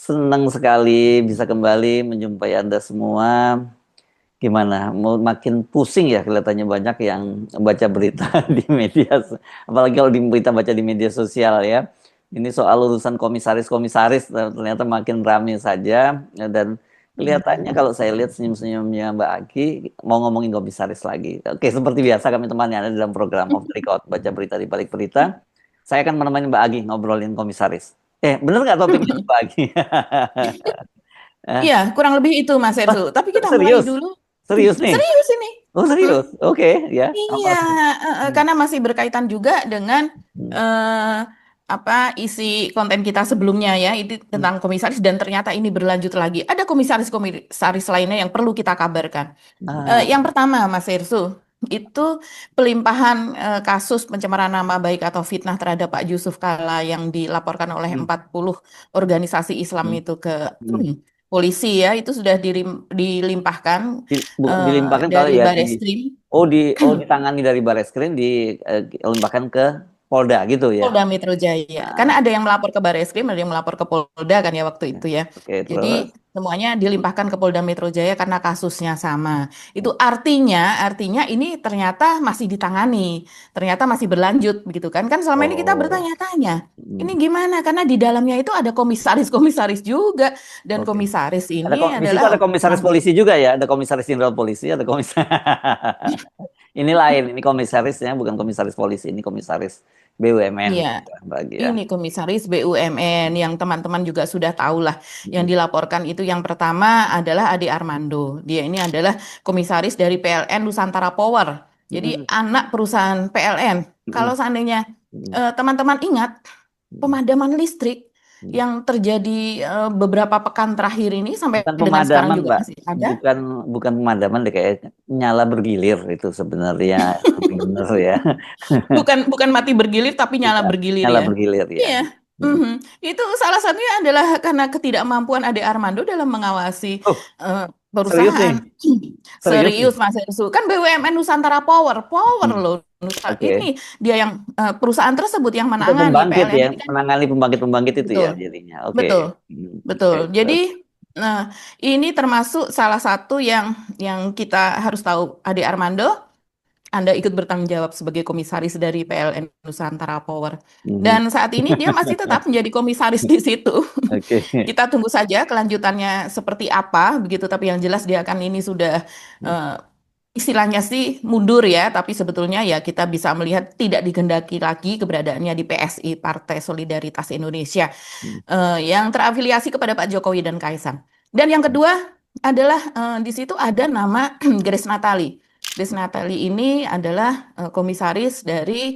senang sekali bisa kembali menjumpai Anda semua. Gimana? Mau makin pusing ya kelihatannya banyak yang baca berita di media, apalagi kalau di berita baca di media sosial ya. Ini soal urusan komisaris-komisaris ternyata makin ramai saja dan kelihatannya kalau saya lihat senyum-senyumnya Mbak Aki mau ngomongin komisaris lagi. Oke, seperti biasa kami temani Anda dalam program Off the Record, baca berita di balik berita. Saya akan menemani Mbak Agi ngobrolin komisaris. Bener nggak topiknya Mbak Agi? Eh, Iya, kurang lebih itu Mas Ersu. Tapi kita mulai serius? dulu. Serius nih? Serius ini. Oh Mm, serius? Oke ya. iya, Apa? Hmm. karena masih berkaitan juga dengan Hmm. eh, apa isi konten kita sebelumnya ya, itu Hmm. tentang komisaris dan ternyata ini berlanjut lagi. Ada komisaris-komisaris lainnya yang perlu kita kabarkan. Ah, Yang pertama, Mas Ersu, itu pelimpahan kasus pencemaran nama baik atau fitnah terhadap Pak Yusuf Kala yang dilaporkan oleh hmm. 40 organisasi Islam Hmm. itu ke Hmm. polisi ya, itu sudah dilimpahkan Dilimpahkan kalau dari ya Bareskrim. ditangani dari Bareskrim dilimpahkan ke Polda gitu ya. Polda Metro Jaya. Karena Ah, ada yang melapor ke Bareskrim, ada yang melapor ke Polda kan ya waktu itu ya. oke Jadi terus. semuanya dilimpahkan ke Polda Metro Jaya karena kasusnya sama. Itu artinya ini ternyata masih ditangani, ternyata masih berlanjut begitu kan. Kan selama ini kita Oh. bertanya-tanya, ini Hmm. gimana? Karena di dalamnya itu ada komisaris-komisaris juga dan Oke. komisaris ini Di situ adalah ada komisaris polisi juga ya, ada komisaris jenderal polisi, ada komisaris. Ini lain, ini komisarisnya bukan komisaris polisi, ini komisaris BUMN Iya, ya, bagi ya. ini komisaris BUMN yang teman-teman juga sudah tahu lah. Yang Hmm. dilaporkan itu yang pertama adalah Ade Armando. Dia ini adalah komisaris dari PLN Nusantara Power. Jadi Hmm. anak perusahaan PLN. Kalau Hmm. seandainya Hmm. teman-teman ingat Hmm. pemadaman listrik Hmm. yang terjadi beberapa pekan terakhir ini sampai Bukan dengan sekarang pemadaman, juga Mbak. masih ada. Bukan bukan pemadaman deh kayak nyala bergilir itu sebenarnya benar ya. Bukan bukan mati bergilir tapi nyala Bukan bergilir nyala ya. bergilir ya. Iya. Hmm. Mhm. Itu salah satunya adalah karena ketidakmampuan Ade Armando dalam mengawasi Oh, eh, serius nih. perusahaan. Serius nih. Serius Mas Ersu. Kan BUMN Nusantara Power, Power Hmm. loh. Ini Oke. dia yang perusahaan tersebut yang Itu menangani pembangkit PLN ya, ini kan. menangani pembangkit-pembangkit itu ya Betul, jadinya. Oke. betul, Hmm. betul. Oke. Jadi Terus. nah, ini termasuk salah satu yang kita harus tahu Ade Armando. Anda ikut bertanggung jawab sebagai komisaris dari PLN Nusantara Power. Hmm. Dan saat ini dia masih tetap menjadi komisaris di situ. Oke. Kita tunggu saja kelanjutannya seperti apa, begitu. Tapi yang jelas dia akan ini sudah eh, istilahnya sih mundur ya, tapi sebetulnya ya kita bisa melihat tidak digendaki lagi keberadaannya di PSI, Partai Solidaritas Indonesia, yang terafiliasi kepada Pak Jokowi dan Kaisang. Dan yang kedua adalah di situ ada nama Grace Natali. Grace Natali ini adalah komisaris dari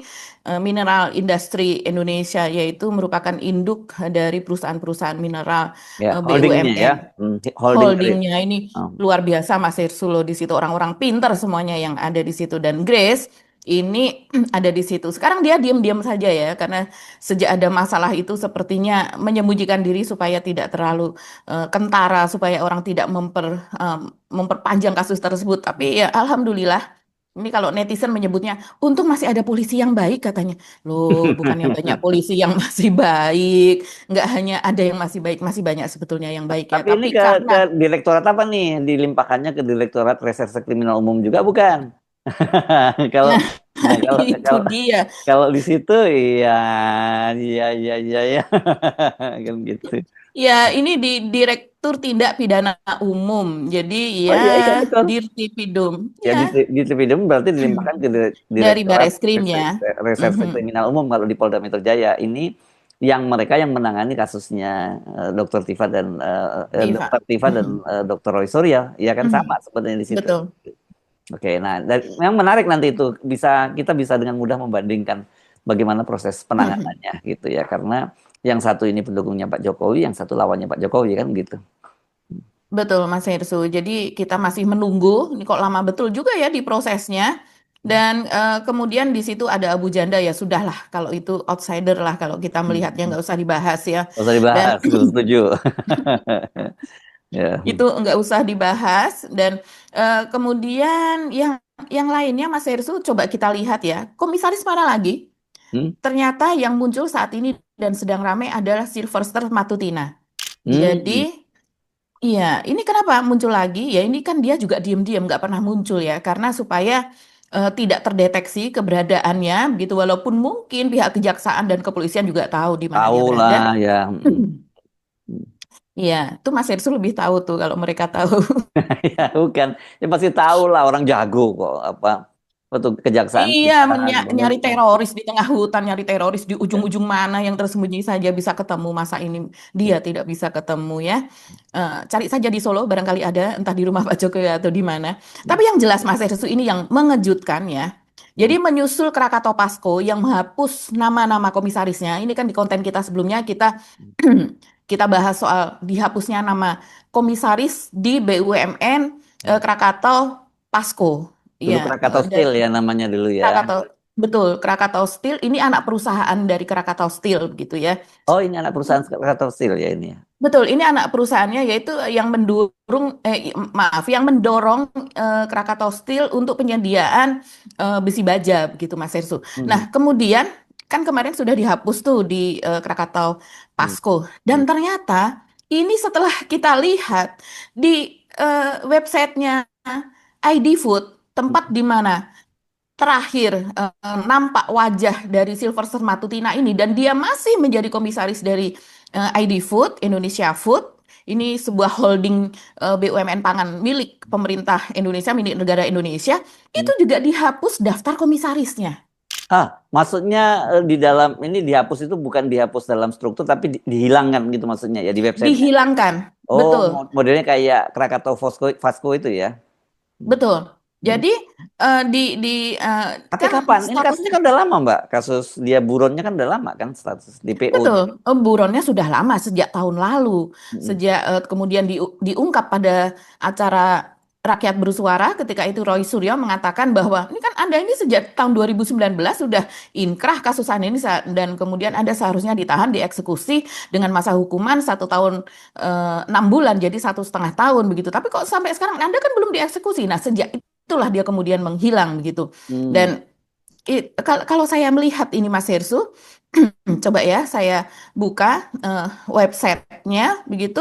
Mineral Industri Indonesia, yaitu merupakan induk dari perusahaan-perusahaan mineral Ya, holdingnya ya. BUMN. Holding dari. Holdingnya ini Oh. luar biasa Mas Irsulo di situ, orang-orang pinter semuanya yang ada di situ, dan Grace ini ada di situ. Sekarang dia diam-diam saja ya, karena sejak ada masalah itu sepertinya menyembunyikan diri supaya tidak terlalu kentara, supaya orang tidak memperpanjang kasus tersebut. Tapi ya alhamdulillah, ini kalau netizen menyebutnya, untung masih ada polisi yang baik katanya. Loh, bukannya banyak polisi yang masih baik, nggak hanya ada yang masih baik, masih banyak sebetulnya yang baik ya. Tapi ini Tapi karena ke direktorat apa nih? Dilimpahkannya ke Direktorat Reserse Kriminal Umum juga bukan? Kalau nah, nah, kalau itu kalau dia. kalau di situ iya iya iya iya ya kan gitu. Ya, ini di Direktur Tindak Pidana Umum. Jadi Oh ya iya iya betul. Dirtipidum. Ya Ya, di Tripidum berarti dilimpahkan ke dari Direktorat Bareskrim ya. Reserse Mhm. Kriminal Umum kalau di Polda Metro Jaya. Ini yang mereka yang menangani kasusnya Dr. Tifa dan Dr. Diva. Tifa dan Mhm. Dr. Roy Suryo, ya kan sama Mhm. sebenarnya di situ. Betul. Oke, nah yang menarik nanti itu kita bisa dengan mudah membandingkan bagaimana proses Mhm. penanganannya gitu ya, karena yang satu ini pendukungnya Pak Jokowi, yang satu lawannya Pak Jokowi kan gitu. Betul, Mas Hersu. Jadi kita masih menunggu. Ini kok lama betul juga ya di prosesnya. Dan kemudian di situ ada Abu Janda ya sudahlah. Kalau itu outsider lah. Kalau kita melihatnya nggak usah dibahas ya. Nggak usah Dan dibahas, setuju. Ya. itu nggak usah dibahas. Dan kemudian yang lainnya Mas Hersu coba kita lihat ya. Komisaris mana lagi? Hmm? Ternyata yang muncul saat ini dan sedang ramai adalah Sylvester Matutina. Hmm. Jadi, iya, ini kenapa muncul lagi? Ya ini kan dia juga diam-diam nggak pernah muncul ya, karena supaya tidak terdeteksi keberadaannya, begitu. Walaupun mungkin pihak kejaksaan dan kepolisian juga tahu di mana Tahu dia lah berada. ya. Iya, itu Mas Ersu lebih tahu tuh kalau mereka tahu. Ya bukan, ya pasti tahu lah orang jago kok apa waktu kejaksaan Iya, kita nyari banyak. teroris di tengah hutan, nyari teroris di ujung-ujung mana yang tersembunyi saja bisa ketemu. Masa ini dia tidak bisa ketemu ya. Cari saja di Solo, barangkali ada, entah di rumah Pak Jokowi atau di mana. Tapi yang jelas Mas Ersu ini yang mengejutkan ya. Jadi menyusul Krakatau Pasko yang menghapus nama-nama komisarisnya. Ini kan di konten kita sebelumnya kita kita bahas soal dihapusnya nama komisaris di BUMN Krakatau Pasko. Dulu Iya, Krakatau Steel ya namanya dulu ya. Krakatau, betul, Krakatau Steel ini anak perusahaan dari Krakatau Steel begitu ya. Oh ini anak perusahaan Krakatau Steel ya ini ya. Betul, ini anak perusahaannya yaitu yang mendorong maaf, yang mendorong Krakatau Steel untuk penyediaan besi baja begitu Mas Ersu. Hmm. Nah, kemudian kan kemarin sudah dihapus tuh di Krakatau Hmm. Pasko Hmm. dan ternyata ini setelah kita lihat di websitenya ID Food, tempat di mana terakhir nampak wajah dari Sylvester Matutina ini dan dia masih menjadi komisaris dari ID Food, Indonesia Food. Ini sebuah holding BUMN pangan milik pemerintah Indonesia, milik negara Indonesia. Hmm. Itu juga dihapus daftar komisarisnya. Ah, maksudnya di dalam ini dihapus itu bukan dihapus dalam struktur tapi dihilangkan gitu maksudnya ya di websitenya. Dihilangkan. Oh, Betul, modelnya kayak Krakatau Vasco itu ya. Hmm. betul. Hmm. Jadi Tapi kan kapan? Ini kasusnya statusnya kan udah lama, Mbak. Kasus dia buronnya kan udah lama kan status DPO-nya. betul, buronnya sudah lama sejak tahun lalu, Hmm. sejak kemudian diungkap pada acara Rakyat Bersuara ketika itu Roy Suryo mengatakan bahwa ini kan Anda ini sejak tahun 2019 sudah inkrah kasus Anda ini dan kemudian Anda seharusnya ditahan dieksekusi dengan masa hukuman 1 tahun 6 bulan jadi 1,5 tahun begitu. Tapi kok sampai sekarang Anda kan belum dieksekusi. Nah sejak itulah dia kemudian menghilang begitu. Hmm. Dan kalau saya melihat ini Mas Hersu, coba ya saya buka websitenya begitu.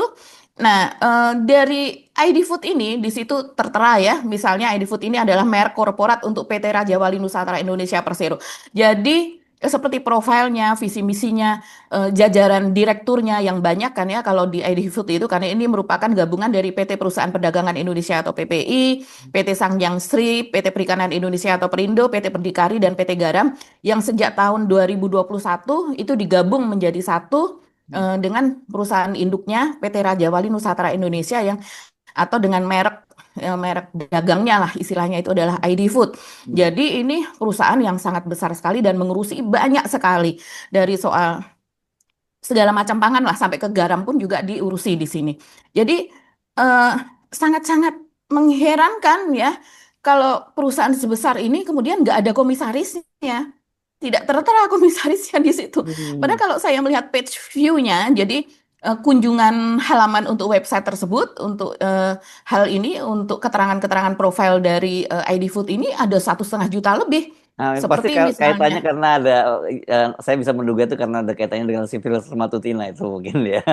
Nah, dari ID Food ini di situ tertera ya, misalnya ID Food ini adalah merek korporat untuk PT Raja Wali Nusantara Indonesia Persero. Jadi seperti profilnya, visi misinya, jajaran direkturnya yang banyak kan ya kalau di ID Food itu karena ini merupakan gabungan dari PT Perusahaan Perdagangan Indonesia atau PPI, PT Sangyang Sri, PT Perikanan Indonesia atau Perindo, PT Berdikari dan PT Garam yang sejak tahun 2021 itu digabung menjadi satu dengan perusahaan induknya PT Raja Wali Nusantara Indonesia yang atau dengan merek dagangnya lah istilahnya itu adalah ID Food. Jadi ini perusahaan yang sangat besar sekali dan mengurusi banyak sekali dari soal segala macam pangan lah sampai ke garam pun juga diurusi di sini. Jadi eh, sangat-sangat mengherankan ya kalau perusahaan sebesar ini kemudian nggak ada komisarisnya, tidak tertera komisarisnya di situ. Hmm. Padahal kalau saya melihat page view-nya, jadi kunjungan halaman untuk website tersebut, untuk hal ini, untuk keterangan-keterangan profil dari ID Food ini ada 1,5 juta lebih. Nah, pasti Seperti kaitannya misalnya, karena ada, saya bisa menduga itu karena ada kaitannya dengan sipil Matutina itu mungkin ya.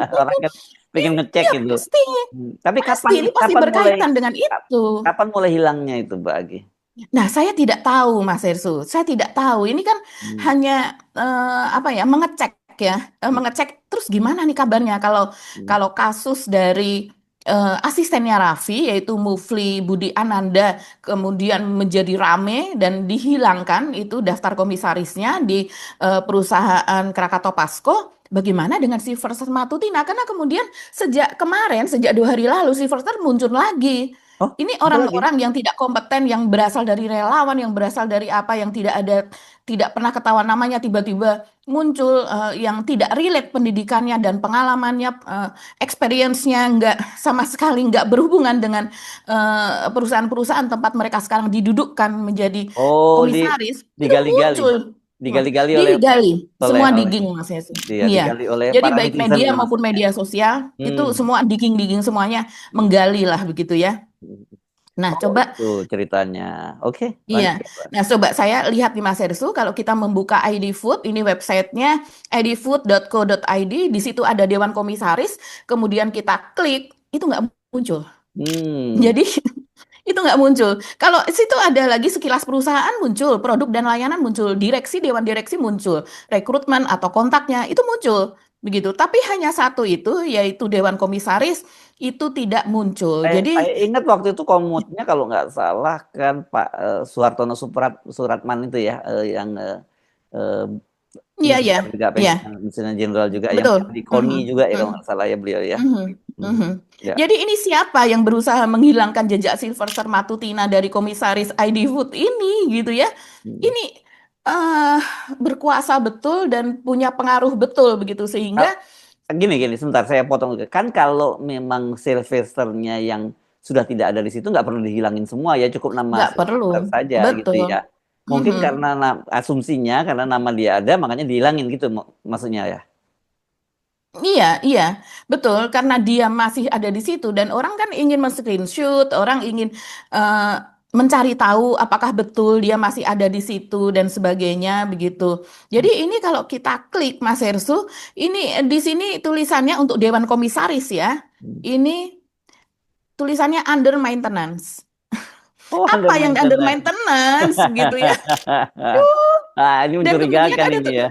Orang kan pengen ngecek iya gitu. pasti, Tapi pasti ini pasti kapan mulai berkaitan dengan itu. kapan mulai hilangnya itu, Mbak Agi? Nah, saya tidak tahu, Mas Ersu. Saya tidak tahu. Ini kan Hmm. hanya apa ya, mengecek ya, mengecek terus gimana nih kabarnya kalau Hmm. kalau kasus dari asistennya Raffi yaitu Mufli Budi Ananda kemudian menjadi rame dan dihilangkan itu daftar komisarisnya di perusahaan Krakatau Pasko. Bagaimana dengan si Verster Matutina? Karena kemudian sejak kemarin, sejak 2 hari lalu, si Verster muncul lagi. Oh, Ini ada lagi. orang-orang yang tidak kompeten, yang berasal dari relawan, yang berasal dari apa, yang tidak ada, tidak pernah ketahuan namanya, tiba-tiba muncul yang tidak relate pendidikannya dan pengalamannya, experience-nya nggak sama sekali nggak berhubungan dengan perusahaan-perusahaan tempat mereka sekarang didudukkan menjadi Oh, komisaris, itu digali-gali. muncul. Digali-gali Digali, oleh semua oleh digging Mas Yesi. dia Iya. digali oleh Jadi para baik netizen media ya maupun maksudnya. media sosial itu Hmm. semua digging-digging semuanya menggali lah begitu ya. Nah, Oh, coba itu ceritanya. Oke, iya. lanjut, Pak. Nah, coba saya lihat di Mas Hersu, kalau kita membuka ID Food, ini websitenya idfood.co.id, di situ ada Dewan Komisaris, kemudian kita klik, itu nggak muncul. Hmm. Jadi itu nggak muncul. Kalau situ ada lagi sekilas perusahaan muncul, produk dan layanan muncul, direksi, dewan direksi muncul, rekrutmen atau kontaknya itu muncul. Begitu. Tapi hanya satu itu, yaitu Dewan Komisaris, itu tidak muncul. Saya Jadi, ingat waktu itu komutnya kalau nggak salah kan Pak Suhartono Suratman itu ya, yang eh, iya, iya, militer juga, iya, pensiunan jenderal juga, yang betul. di KONI Mhm, juga ya kalau mhm. nggak salah ya beliau ya. Mhm, Hmm. mhm. Ya. Jadi ini siapa yang berusaha menghilangkan jejak Sylvester Matutina dari komisaris ID Food ini gitu ya? Hmm. Ini eh berkuasa betul dan punya pengaruh betul begitu Kal- sehingga Gini, sebentar saya potong. Kan kalau memang Sylvesternya yang sudah tidak ada di situ nggak perlu dihilangin semua ya, cukup nama nggak perlu. Sylvester saja gitu Betul. ya. Mungkin Mhm. karena asumsinya karena nama dia ada makanya dihilangin gitu maksudnya ya. Iya, iya, betul. Karena dia masih ada di situ dan orang kan ingin men-screenshot, orang ingin eh, mencari tahu apakah betul dia masih ada di situ dan sebagainya begitu. Jadi ini kalau kita klik Mas Hersu, ini di sini tulisannya untuk Dewan Komisaris ya. Hmm. Ini tulisannya under maintenance. Oh, under Apa yang under maintenance. maintenance gitu ya? Duh. Ah, ini Dan kemudian mencurigakan ada ini ya.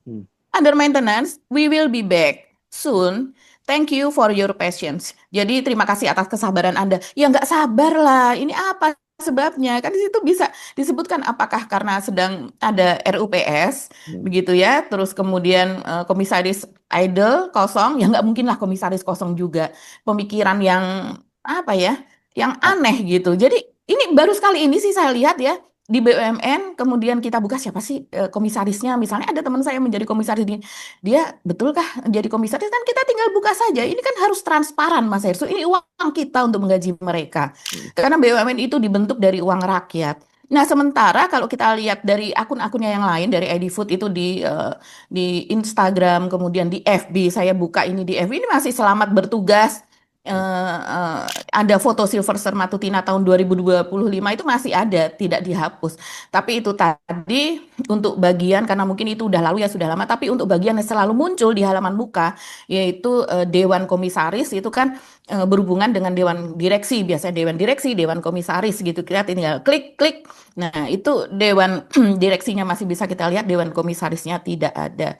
Hmm. under maintenance, we will be back soon. Thank you for your patience. Jadi terima kasih atas kesabaran Anda. Ya nggak sabar lah. Ini apa sebabnya? Kan di situ bisa disebutkan apakah karena sedang ada RUPS, Hmm. begitu ya. Terus kemudian komisaris idle kosong. Ya nggak mungkin lah komisaris kosong juga. Pemikiran yang apa ya? Yang Ah, aneh gitu. Jadi ini baru sekali ini sih saya lihat ya di BUMN, kemudian kita buka siapa sih komisarisnya. Misalnya ada teman saya menjadi komisaris di dia betulkah jadi komisaris, kan kita tinggal buka saja. Ini kan harus transparan Mas Hersu. Ini uang kita untuk menggaji mereka. hmm. Karena BUMN itu dibentuk dari uang rakyat. Nah, sementara kalau kita lihat dari akun-akunnya yang lain dari ID Food itu di Instagram, kemudian di FB, saya buka ini di FB ini masih selamat bertugas. Ada foto Sylvester Matutina tahun 2025 itu masih ada, tidak dihapus. Tapi itu tadi untuk bagian karena mungkin itu udah lalu ya sudah lama, tapi untuk bagian yang selalu muncul di halaman muka yaitu Dewan Komisaris itu kan berhubungan dengan Dewan Direksi, biasanya Dewan Direksi, Dewan Komisaris gitu. Kita tinggal klik-klik. Nah, itu Dewan Direksinya masih bisa kita lihat, Dewan Komisarisnya tidak ada.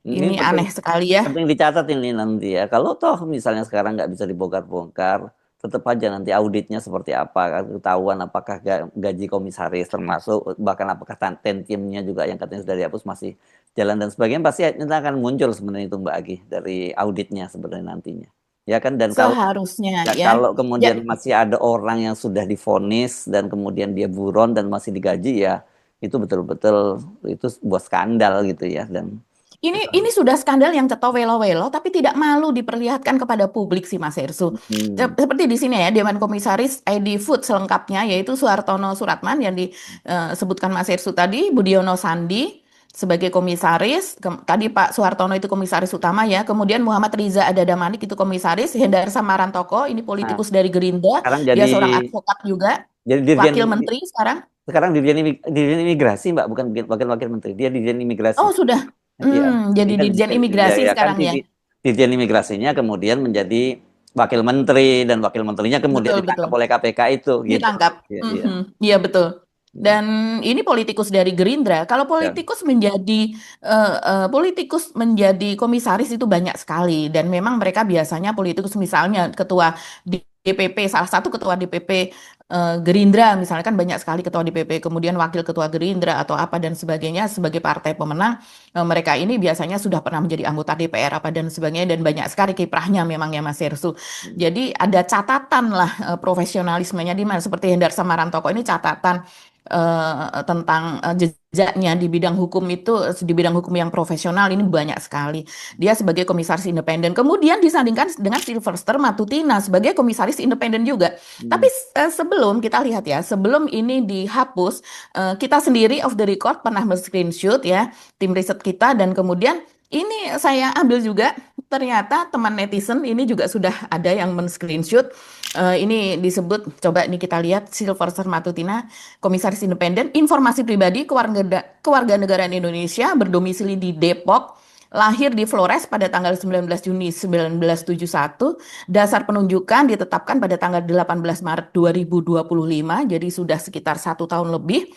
Ini Ini penting aneh sekali ya. penting dicatat ini nanti ya. Kalau toh misalnya sekarang nggak bisa dibongkar-bongkar, tetap aja nanti auditnya seperti apa, kan ketahuan apakah gaji komisaris termasuk bahkan apakah tentimnya juga yang katanya sudah dihapus masih jalan dan sebagainya pasti nanti akan muncul sebenarnya itu Mbak Agi dari auditnya sebenarnya nantinya. Ya kan dan kalau Seharusnya ya ya. kalau Ya, kemudian masih ada orang yang sudah divonis dan kemudian dia buron dan masih digaji ya itu betul-betul itu sebuah skandal gitu ya dan ini sudah skandal yang ceto welo-welo, tapi tidak malu diperlihatkan kepada publik sih Mas Hersu. hmm, Seperti di sini ya, Dewan Komisaris ID Food selengkapnya, yaitu Suhartono Suratman yang disebutkan Mas Hersu tadi, Budiono Sandi sebagai komisaris, tadi Pak Suhartono itu komisaris utama ya, kemudian Muhammad Riza Adadamanik itu komisaris, Hendar Samarantoko ini nah politikus dari Gerindra, sekarang dia jadi seorang advokat juga, dirjen wakil menteri sekarang. sekarang dirjen imigrasi Mbak bukan wakil menteri dia dirjen imigrasi. Oh sudah, Iya, jadi kan Dirjen ya, Imigrasi ya kan sekarang ya. Dirjen Imigrasinya kemudian menjadi wakil menteri dan wakil menterinya kemudian Betul, ditangkap betul. oleh KPK itu gitu. Ditangkap. Iya, iya. Mhm. Iya betul. Hmm. Dan ini politikus dari Gerindra. Kalau Ya. politikus menjadi komisaris itu banyak sekali. Dan memang mereka biasanya politikus misalnya ketua DPP, salah satu ketua DPP Gerindra misalnya kan banyak sekali ketua DPP, kemudian wakil ketua Gerindra atau apa dan sebagainya sebagai partai pemenang. Mereka ini biasanya sudah pernah menjadi anggota DPR apa dan sebagainya dan banyak sekali kiprahnya memang ya Mas Hersu. Jadi ada catatan lah profesionalismenya di mana seperti Hendar Samarantoko ini catatan tentang jejaknya di bidang hukum itu di bidang hukum yang profesional ini banyak sekali. Dia sebagai komisaris independen. Kemudian disandingkan dengan Sylvester Matutina sebagai komisaris independen juga. Tapi Hmm. sebelum kita lihat ya, sebelum ini dihapus, kita sendiri off the record pernah men-screenshot ya tim riset kita dan kemudian Ini saya ambil juga, ternyata teman netizen ini juga sudah ada yang men-screenshot. Ini disebut, coba ini kita lihat, Sylvester Matutina, Komisaris Independen, Informasi Pribadi Kewarganegaraan Indonesia, berdomisili di Depok, lahir di Flores pada tanggal 19 Juni 1971, dasar penunjukan ditetapkan pada tanggal 18 Maret 2025, jadi sudah sekitar 1 tahun lebih.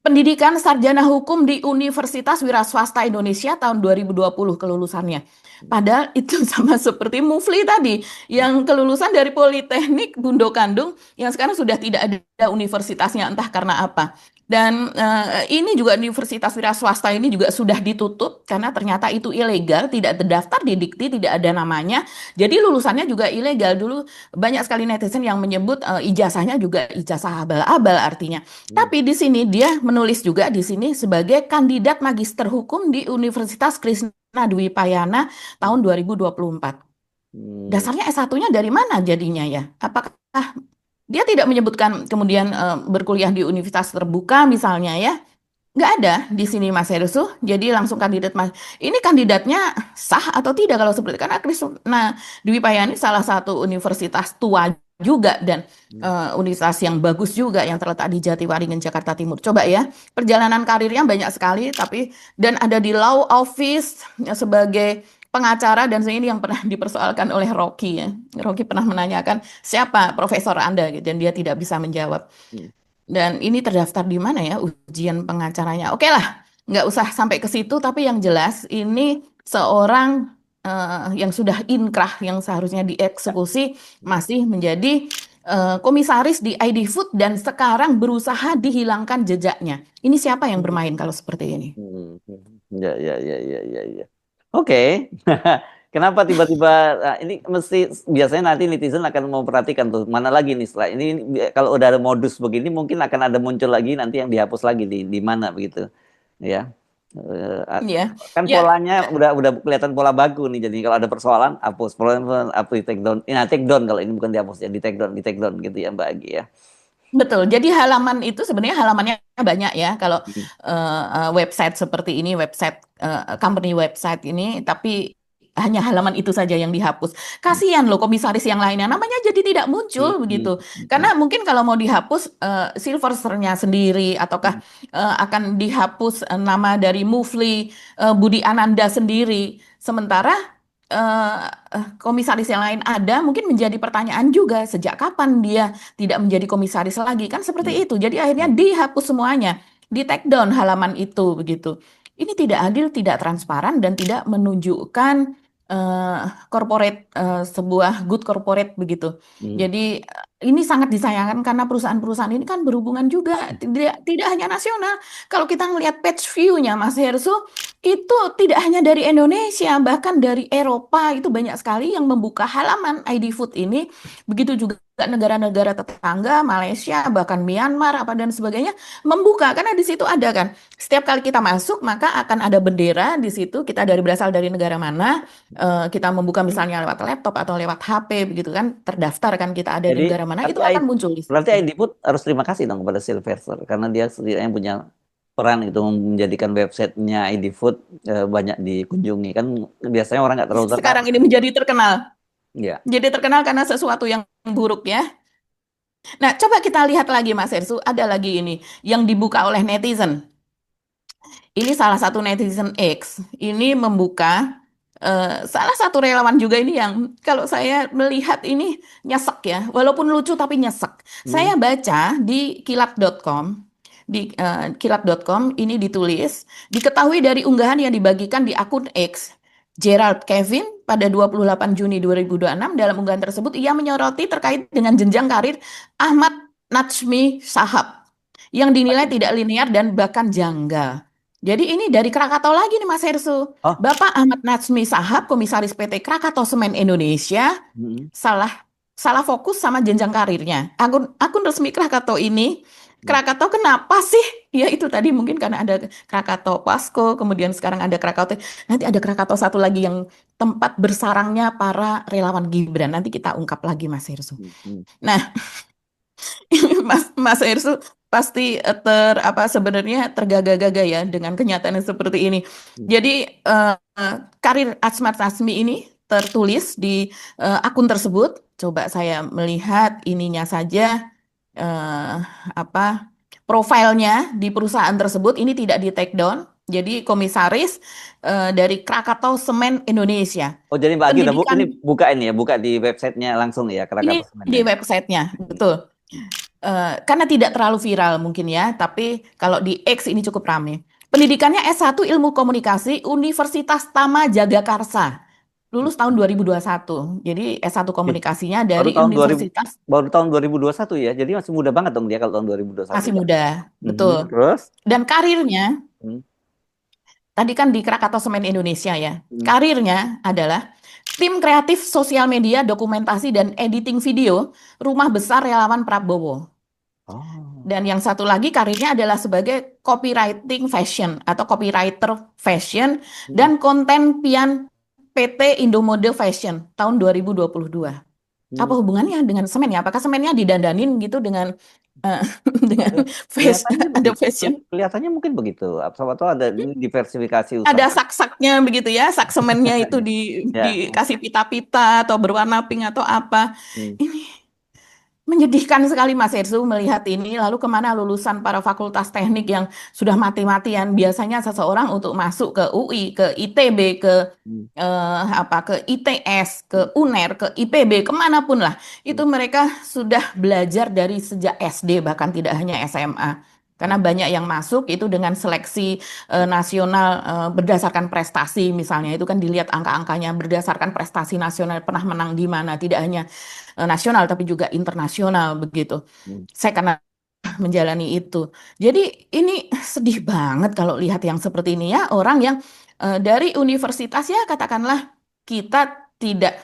Pendidikan sarjana hukum di Universitas Wira Swasta Indonesia tahun 2020 kelulusannya. Padahal itu sama seperti Mufli tadi, yang kelulusan dari Politeknik Bundo Kandung, yang sekarang sudah tidak ada universitasnya entah karena apa. Dan ini juga Universitas Wira Swasta ini juga sudah ditutup karena ternyata itu ilegal, tidak terdaftar di Dikti, tidak ada namanya. Jadi lulusannya juga ilegal. Dulu banyak sekali netizen yang menyebut ijazahnya juga ijazah abal-abal artinya. Hmm. Tapi di sini dia menulis juga di sini sebagai kandidat magister hukum di Universitas Krishna Dwi Payana tahun 2024. Hmm. Dasarnya S1-nya dari mana jadinya ya? Apakah dia tidak menyebutkan kemudian berkuliah di universitas terbuka misalnya ya? Nggak ada di sini Mas Herusu. Jadi langsung kandidat Mas. Ini kandidatnya sah atau tidak kalau seperti karena Krishna Dwi Payana salah satu universitas tua juga dan universitas yang bagus juga yang terletak di Jatiwaringin Jakarta Timur. Coba ya, perjalanan karirnya banyak sekali tapi dan ada di law office ya, sebagai pengacara dan ini yang pernah dipersoalkan oleh Rocky ya. Rocky pernah menanyakan siapa profesor Anda gitu dan dia tidak bisa menjawab. Hmm. Dan ini terdaftar di mana ya ujian pengacaranya? Oke lah, nggak usah sampai ke situ. Tapi yang jelas ini seorang yang sudah inkrah yang seharusnya dieksekusi masih menjadi komisaris di ID Food dan sekarang berusaha dihilangkan jejaknya. Ini siapa yang bermain kalau seperti ini? Hmm. Ya, ya, ya, ya, ya, ya. Oke. Kenapa tiba-tiba ini mesti biasanya nanti netizen akan memperhatikan tuh mana lagi nih setelah ini kalau udah ada modus begini mungkin akan ada muncul lagi nanti yang dihapus lagi di mana begitu ya. Ya, Kan ya, polanya udah kelihatan pola baku nih jadi kalau ada persoalan hapus problem up di take down. Nah, take down kalau ini bukan dihapus ya di take down gitu ya Mbak Agi ya. betul. Jadi halaman itu sebenarnya halamannya banyak ya. Kalau Hmm. website seperti ini, website company website ini, tapi hanya halaman itu saja yang dihapus. Kasihan loh komisaris yang lainnya, namanya jadi tidak Hmm. muncul Hmm. begitu. Hmm. Karena mungkin kalau mau dihapus Silversternya sendiri, ataukah Hmm. akan dihapus nama dari Mufli Budi Ananda sendiri. Sementara komisaris yang lain ada, mungkin menjadi pertanyaan juga sejak kapan dia tidak menjadi komisaris lagi kan Hmm. seperti itu. Jadi akhirnya Hmm. dihapus semuanya, di take down halaman itu begitu. Ini tidak adil, tidak transparan dan tidak menunjukkan eh, corporate sebuah good corporate begitu. Hmm. Jadi ini sangat disayangkan karena perusahaan-perusahaan ini kan berhubungan juga tidak hanya nasional. Kalau kita melihat page view-nya Mas Herso itu tidak hanya dari Indonesia, bahkan dari Eropa itu banyak sekali yang membuka halaman ID Food ini. Begitu juga negara-negara tetangga, Malaysia, bahkan Myanmar, apa dan sebagainya, membuka karena di situ ada kan. Setiap kali kita masuk, maka akan ada bendera di situ. Kita berasal dari negara mana, kita membuka misalnya lewat laptop atau lewat HP, begitu kan, terdaftar kan kita ada di Jadi negara mana, tapi itu akan muncul di berarti situ. ID Food harus terima kasih dong kepada Sylvester karena dia setidaknya punya peran itu menjadikan websitenya ID Food banyak dikunjungi kan biasanya orang nggak terlalu Sekarang tertarik. ini menjadi terkenal. Ya. Jadi terkenal karena sesuatu yang buruk ya. Nah, coba kita lihat lagi Mas Ersu, ada lagi ini yang dibuka oleh netizen. Ini salah satu netizen X, ini membuka salah satu relawan juga ini yang kalau saya melihat ini nyesek ya, walaupun lucu tapi nyesek. Hmm. Saya baca di kilat.com, di kilat.com ini ditulis, diketahui dari unggahan yang dibagikan di akun X, Gerald Kevin pada 28 Juni 2026 dalam unggahan tersebut ia menyoroti terkait dengan jenjang karir Ahmad Najmi Shahab yang dinilai tidak linear dan bahkan janggal. Jadi ini dari Krakatau lagi nih Mas Hersu. Oh. Bapak Ahmad Najmi Shahab, Komisaris PT Krakatau Semen Indonesia, Hmm. salah salah fokus sama jenjang karirnya. Akun resmi Krakatau ini, Hmm. Krakatau kenapa sih? Ya itu tadi mungkin karena ada Krakatau Pasko, kemudian sekarang ada Krakatau, nanti ada Krakatau satu lagi yang tempat bersarangnya para relawan Gibran. Nanti kita ungkap lagi Mas Hersu. Hmm. Nah, Mas Ersu pasti sebenarnya tergagah-gagah ya dengan kenyataan yang seperti ini. Hmm. Jadi karir Asmar Tasmi ini tertulis di akun tersebut. Coba saya melihat ininya saja, eh, apa profilnya di perusahaan tersebut ini tidak di take down. Jadi komisaris dari Krakatau Semen Indonesia. Oh, jadi Mbak Agi udah Pendidikan ini buka ini ya, buka di websitenya langsung ya, ini Krakatau Semen di ya. websitenya, betul. Karena tidak terlalu viral mungkin ya, tapi kalau di X ini cukup ramai. Pendidikannya S1 Ilmu Komunikasi Universitas Tama Jagakarsa. Lulus tahun 2021. Jadi S1 Ih, komunikasinya baru dari tahun 2000, Universitas baru tahun 2021 ya. Jadi masih muda banget dong dia kalau tahun 2021 masih ya. muda, Mhm, betul. terus? Dan karirnya, Hmm, tadi kan di Krakatau Semen Indonesia ya. hmm. Karirnya adalah tim kreatif sosial media, dokumentasi, dan editing video, Rumah Besar Relawan Prabowo. Oh. Dan yang satu lagi karirnya adalah sebagai copywriting fashion atau copywriter fashion Hmm, dan konten pian PT Indomode Fashion tahun 2022. Apa hmm. hubungannya dengan semen ya? Apakah semennya didandanin gitu dengan eh, Oh, dengan fashion, kelihatannya ada begitu. fashion, Kelihatannya mungkin begitu. Apa tahu ada ini diversifikasi ada usaha. sak-saknya begitu ya, sak semennya itu Ya. dikasih pita-pita atau berwarna pink atau apa. Hmm. Ini menyedihkan sekali Mas Ersu melihat ini, lalu kemana lulusan para fakultas teknik yang sudah mati-matian. Biasanya seseorang untuk masuk ke UI, ke ITB, ke Hmm. ke ITS, ke UNER, ke IPB, kemanapun lah. Hmm. Itu mereka sudah belajar dari sejak SD, bahkan tidak hanya SMA. Karena banyak yang masuk itu dengan seleksi nasional berdasarkan prestasi misalnya. Itu kan dilihat angka-angkanya berdasarkan prestasi nasional, pernah menang di mana. Tidak hanya nasional tapi juga internasional begitu. Hmm. Saya karena menjalani itu. Jadi ini sedih banget kalau lihat yang seperti ini ya, orang yang dari universitas ya katakanlah kita tidak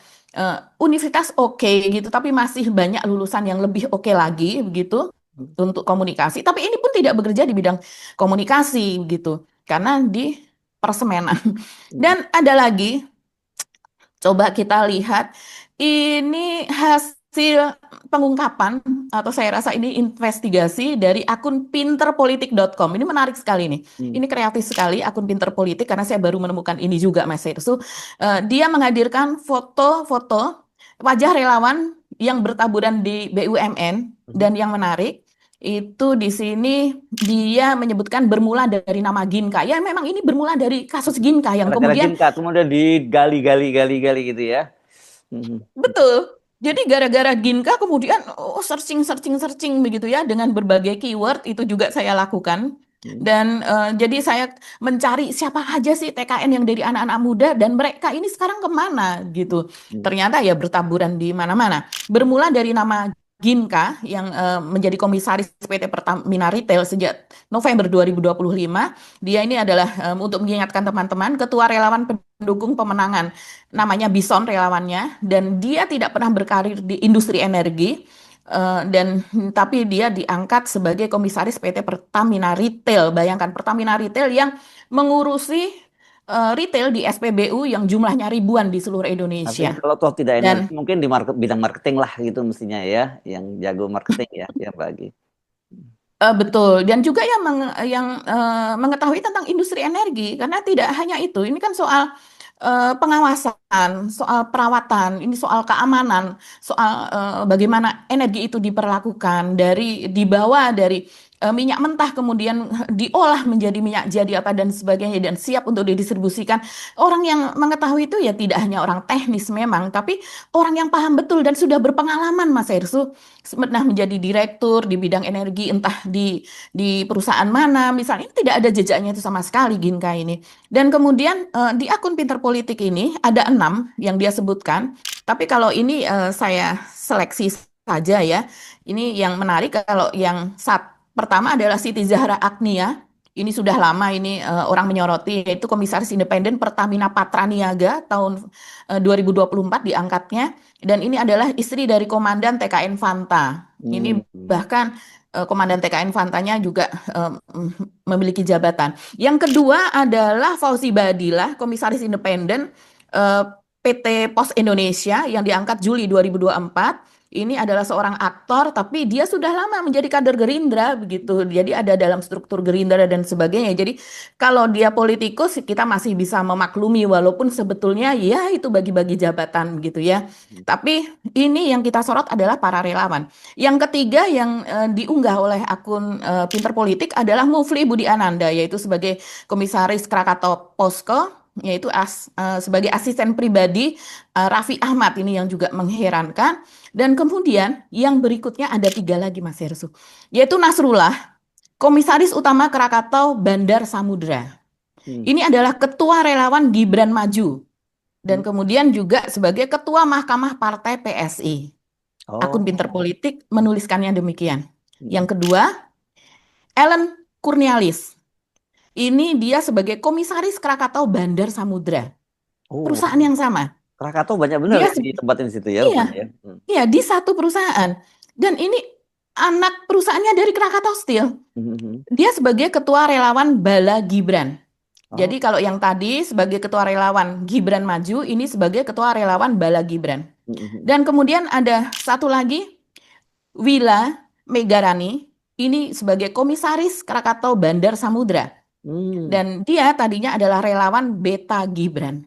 universitas oke gitu, tapi masih banyak lulusan yang lebih oke lagi begitu untuk komunikasi. Tapi ini pun tidak bekerja di bidang komunikasi gitu, karena di persemenan. Hmm. Dan ada lagi, coba kita lihat ini hasil pengungkapan atau saya rasa ini investigasi dari akun pinterpolitik.com. Ini menarik sekali nih. Hmm. Ini kreatif sekali akun Pinter Politik karena saya baru menemukan ini juga Mas Hersu. Dia menghadirkan foto-foto wajah relawan yang bertaburan di BUMN Hmm. dan yang menarik itu di sini dia menyebutkan bermula dari nama Ginka. Ya memang ini bermula dari kasus Ginka yang Gara-gara kemudian Ginka kemudian digali-gali gitu ya. Hmm. betul. Jadi gara-gara Ginka kemudian searching begitu ya dengan berbagai keyword itu juga saya lakukan. Hmm. Dan jadi saya mencari siapa aja sih TKN yang dari anak-anak muda dan mereka ini sekarang kemana gitu. Hmm. Ternyata ya bertaburan di mana-mana. Bermula dari nama Ginka yang menjadi komisaris PT Pertamina Retail sejak November 2025. Dia ini adalah untuk mengingatkan teman-teman ketua relawan pendukung pemenangan namanya Bison relawannya dan dia tidak pernah berkarir di industri energi dan tapi dia diangkat sebagai komisaris PT Pertamina Retail. Bayangkan Pertamina Retail yang mengurusi retail di SPBU yang jumlahnya ribuan di seluruh Artinya Indonesia. kalau toh tidak energi, Dan mungkin di bidang marketing lah gitu mestinya ya, yang jago marketing ya bagi. betul dan juga yang mengetahui tentang industri energi karena tidak hanya itu. Ini kan soal pengawasan, soal perawatan, ini soal keamanan, soal bagaimana energi itu diperlakukan dari dibawa dari minyak mentah kemudian diolah menjadi minyak jadi apa dan sebagainya dan siap untuk didistribusikan. Orang yang mengetahui itu ya tidak hanya orang teknis memang, tapi orang yang paham betul dan sudah berpengalaman Mas Hersu pernah menjadi direktur di bidang energi entah di perusahaan mana misalnya ini tidak ada jejaknya itu sama sekali Ginka ini. Dan kemudian di akun Pinter Politik ini ada 6 yang dia sebutkan. Tapi kalau ini saya seleksi saja ya. Ini yang menarik kalau yang pertama adalah Siti Zahra Agnia. Ini sudah lama ini orang menyoroti yaitu Komisaris Independen Pertamina Patraniaga tahun 2024 diangkatnya. Dan ini adalah istri dari Komandan TKN Fanta. Ini Hmm. bahkan Komandan TKN Fantanya juga memiliki jabatan. Yang kedua adalah Fauzi Badillah, Komisaris Independen PT Pos Indonesia yang diangkat Juli 2024. ini adalah seorang aktor, tapi dia sudah lama menjadi kader Gerindra begitu. Jadi ada dalam struktur Gerindra dan sebagainya. Jadi kalau dia politikus, kita masih bisa memaklumi, walaupun sebetulnya ya itu bagi-bagi jabatan gitu ya. Tapi ini yang kita sorot adalah para relawan. Yang ketiga yang diunggah oleh akun Pinter Politik adalah Mufli Budi Ananda, yaitu sebagai komisaris Krakatau Posko, yaitu sebagai asisten pribadi Raffi Ahmad, ini yang juga mengherankan. Dan kemudian yang berikutnya ada tiga lagi Mas Hersu, yaitu Nasrullah, komisaris utama Krakatau Bandar Samudra. Hmm. Ini adalah ketua relawan Gibran Maju dan Hmm. kemudian juga sebagai ketua Mahkamah Partai PSI. Akun Pinter Oh. Politik menuliskannya demikian. Hmm. Yang kedua, Ellen Kurnialis. Ini dia sebagai komisaris Krakatau Bandar Samudra, Oh, perusahaan yang sama. Krakatau banyak benar Dia ya di tempat ini situ ya iya, rupanya ya. iya di satu perusahaan. Dan ini anak perusahaannya dari Krakatau Steel. Hmm. Dia sebagai ketua relawan Bala Gibran. Oh. Jadi kalau yang tadi sebagai ketua relawan Gibran Maju, ini sebagai ketua relawan Bala Gibran. Hmm. Dan kemudian ada satu lagi, Wila Megarani, ini sebagai komisaris Krakatau Bandar Samudra. Hmm. Dan dia tadinya adalah relawan Beta Gibran.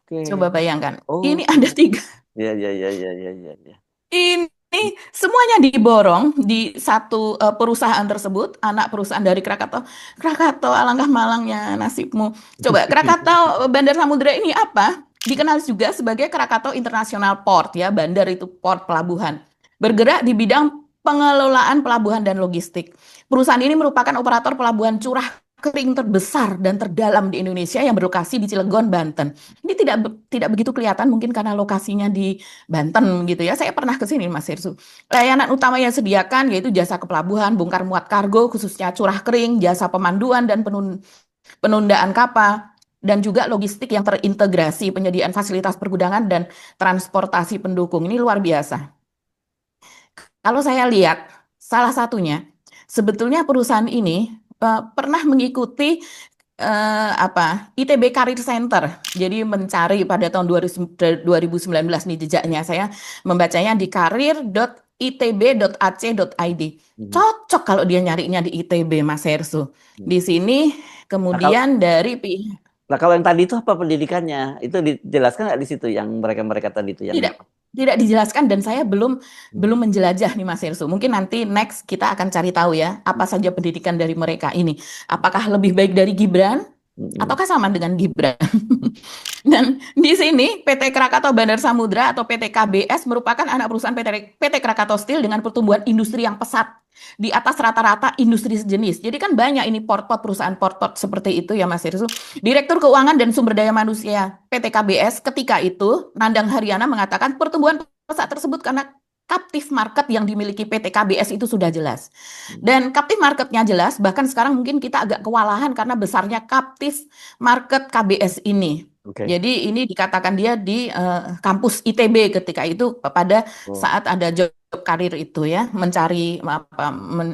Oke. Coba bayangkan, Oh, ini ada tiga. ya ya ya ya ya ya ya. Ini semuanya diborong di satu perusahaan tersebut, anak perusahaan dari Krakatau. Krakatau, alangkah malangnya nasibmu. Coba, Krakatau Bandar Samudra ini apa? Dikenal juga sebagai Krakatau International Port ya, bandar itu port pelabuhan. Bergerak di bidang pengelolaan pelabuhan dan logistik. Perusahaan ini merupakan operator pelabuhan curah kering terbesar dan terdalam di Indonesia yang berlokasi di Cilegon, Banten. Ini tidak begitu kelihatan mungkin karena lokasinya di Banten gitu ya. Saya pernah ke sini Mas Hirsu. Layanan utama yang disediakan yaitu jasa kepelabuhan, bongkar muat kargo khususnya curah kering, jasa pemanduan dan penundaan kapal, dan juga logistik yang terintegrasi, penyediaan fasilitas pergudangan dan transportasi pendukung. Ini luar biasa. Kalau saya lihat salah satunya sebetulnya perusahaan ini pernah mengikuti ITB Career Center. Jadi mencari pada tahun 2019 nih jejaknya, saya membacanya di karir.itb.ac.id. Hmm. Cocok kalau dia nyarinya di ITB Mas Hersu. Di sini Nah, kalau kemudian dari nah, kalau yang tadi itu apa pendidikannya? Itu dijelaskan nggak di situ yang mereka-mereka tadi itu yang tidak tidak dijelaskan dan saya belum Hmm. belum menjelajah nih Mas Hersu. Mungkin nanti next kita akan cari tahu ya apa saja pendidikan dari mereka ini. Apakah lebih baik dari Gibran Hmm. ataukah sama dengan Gibran? Dan di sini PT Krakatau Bandar Samudra atau PT KBS merupakan anak perusahaan PT Krakatau Steel dengan pertumbuhan industri yang pesat di atas rata-rata industri sejenis. Jadi kan banyak ini perusahaan port-port seperti itu ya Mas Hirsu. Direktur Keuangan dan Sumber Daya Manusia PT KBS ketika itu, Nandang Haryana, mengatakan pertumbuhan pesat tersebut karena captive market yang dimiliki PT KBS itu sudah jelas. Dan captive marketnya jelas, bahkan sekarang mungkin kita agak kewalahan karena besarnya captive market KBS ini. Oke. Jadi ini dikatakan dia di kampus ITB ketika itu pada Oh. saat ada job karir itu ya, mencari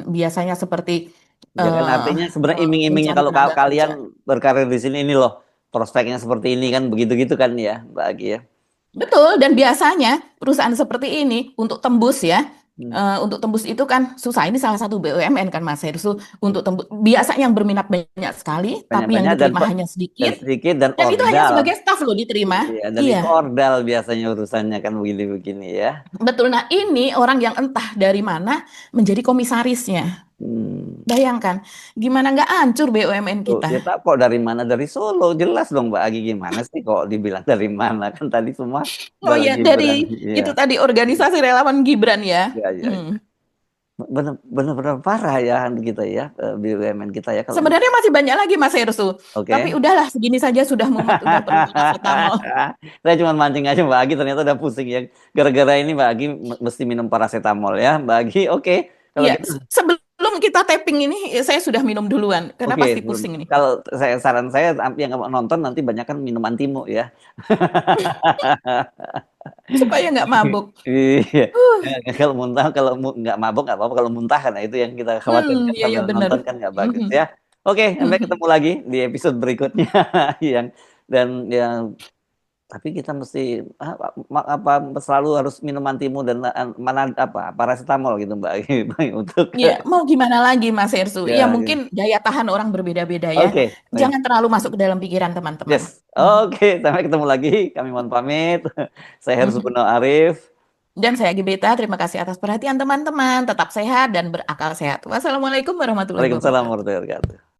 biasanya seperti Ya kan artinya sebenarnya iming-imingnya mencari kalau tenaga kalian kerja. berkarir di sini ini loh prospeknya seperti ini kan begitu-gitu kan ya Mbak Agi ya. Betul, dan biasanya perusahaan seperti ini untuk tembus ya, Hmm. untuk tembus itu kan susah. Ini salah satu BUMN kan Mas Hersu, untuk tembus. Biasanya yang berminat banyak sekali, tapi yang Banyak-banyak dan diterima hanya sedikit. sedikit dan Dan itu hanya ordal. sebagai staf loh diterima. Iya, dan itu Iya, ordal biasanya urusannya kan begini-begini ya. betul. Nah ini orang yang entah dari mana menjadi komisarisnya. Hmm. Bayangkan, gimana nggak hancur BUMN Tuh, kita. ya tak kok dari mana? Dari Solo. Jelas dong Mbak Agi gimana sih kok dibilang dari mana? Kan tadi semua Oh Bala ya, Gibran. dari itu Iya, tadi organisasi relawan Gibran ya. iya, iya. Hmm. Benar-benar parah ya kita ya, BUMN kita ya kalau Sebenarnya masih banyak lagi Mas Hersu, tapi Oke. udahlah segini saja sudah mumet, udah perlu paracetamol. Saya cuma mancing aja Mbak Agi ternyata udah pusing ya. Gara-gara ini Mbak Agi mesti minum paracetamol ya. Mbak Agi, oke. Kalau Iya, gitu sebelum kita tapping ini saya sudah minum duluan karena oke, pasti pusing ini. kalau saran saya yang nggak mau nonton nanti banyak kan minum antimu ya. Supaya nggak mabuk. Iya. Uh, Kalau muntah, kalau nggak mabuk nggak apa-apa. Kalau muntah kan, nah itu yang kita khawatirkan ya sambil ya benar. nonton kan nggak bagus Mhm, ya. Oke, sampai mhm. ketemu lagi di episode berikutnya yang dan yang Tapi kita mesti selalu harus minum antimu dan mana paracetamol gitu Mbak untuk Ya, mau gimana lagi Mas Ersu? Ya ya, gitu. mungkin daya tahan orang berbeda-beda ya. Oke, baik. Jangan terlalu masuk ke dalam pikiran teman-teman. Yes. Oke, sampai ketemu lagi. Kami mohon pamit. Saya Heru Mhm. Suguno Arif. Dan saya Gibeta, terima kasih atas perhatian teman-teman. Tetap sehat dan berakal sehat. Wassalamualaikum warahmatullahi Waalaikumsalam wabarakatuh. warahmatullahi wabarakatuh.